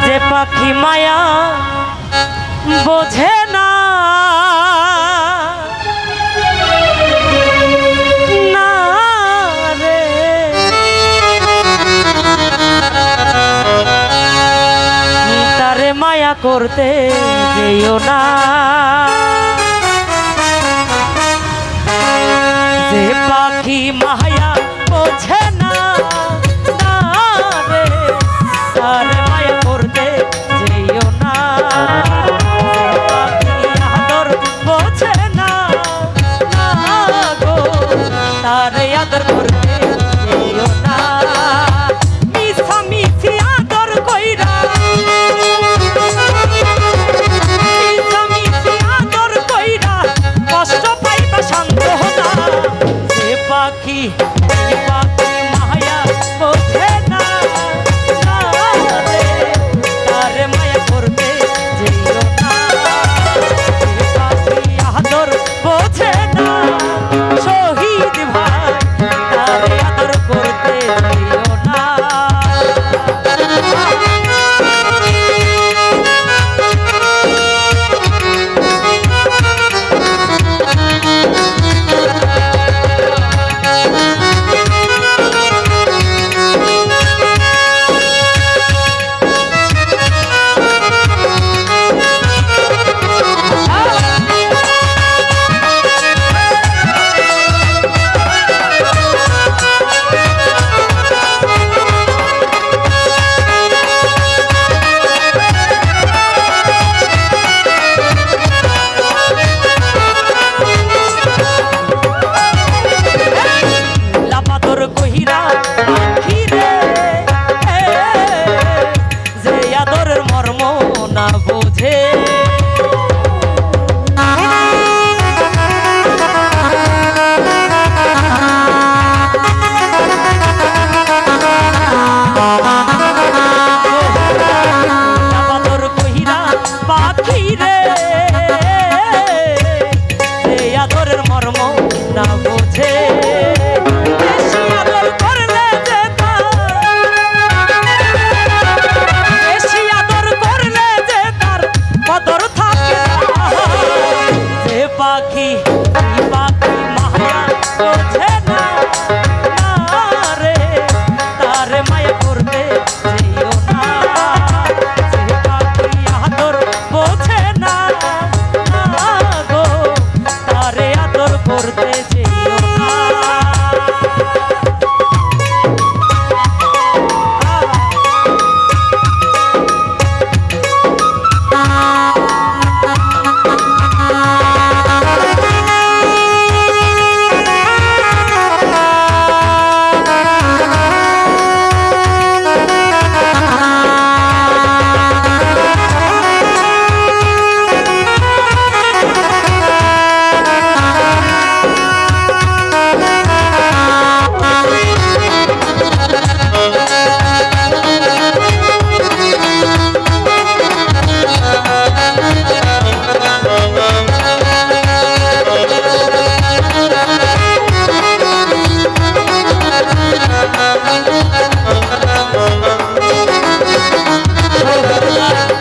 যে পাখি মায়া বোঝে না না রে, তারে মায়া করতে যেও না। যে পাখি মায়া বোঝে না না রে, তারে মায়া করতে যেও না। পাখি আদর বোঝে না না গো, তারে আদর করতে যেও না। মিছা মিছি আদর কইরা, মিছা মিছি আদর কইরা কষ্ট পাইবা শান্ত না। যে পাখি মায়া বোঝে না না রে, তারে মায়া করতে যেও না। যে পাখি আদর বোঝে না শহীদ ভাই, তারে আদর করতে যেও না।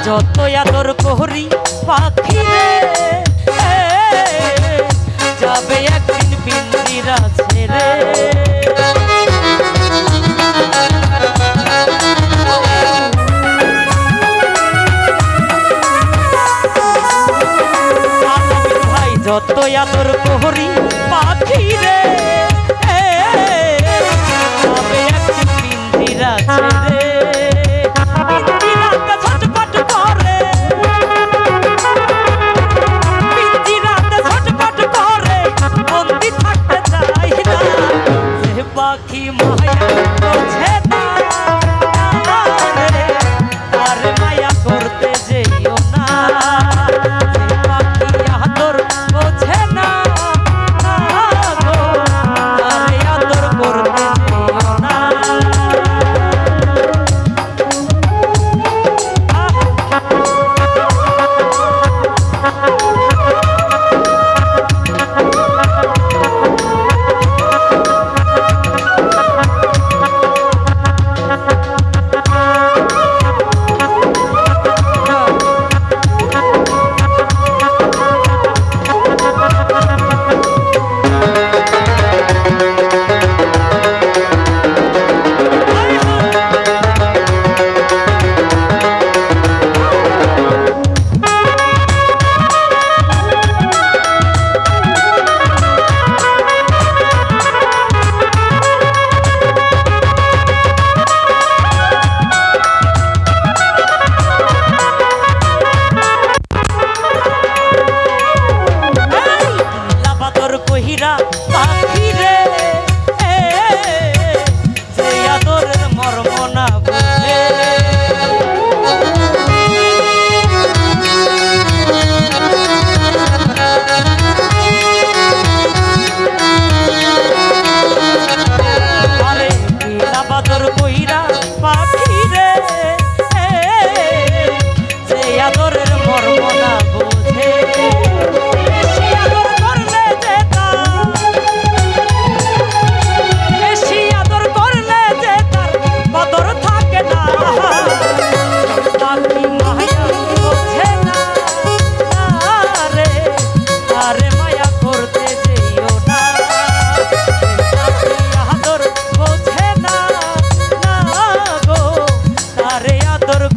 যত আদর কোহরি পাখি রে, যাবে একদিন পিঞ্জিরা ছেড়ে। ভাই যত আদর কোহরি পাখি রে, যাবে একদিন পিঞ্জিরা ছেড়ে। পাখি মায়া বোঝে না রে, আর মায়া করতে যেও না। যে পাখি আদর বোঝে না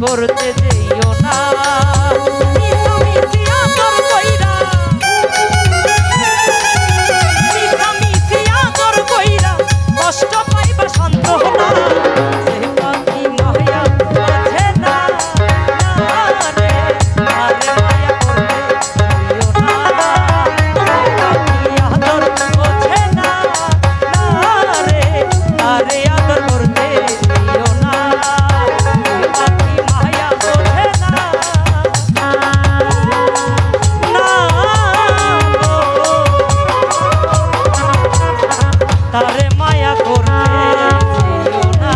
করতে যেও না মিছামিছি আদর কইরা মিছামিছি আদর কইরা কষ্ট পাইবা সান্ত্বনা সে পাখি মায়া বোঝে না রে আরে মায়া করতে যেও না পাখি আদর বোঝে না রে আরে আদর করতে যেও না পাখি মায়া বোঝে না তারে মায়া করতে যেও না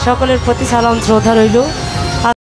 সকলের প্রতি সালাম শ্রদ্ধা রইল।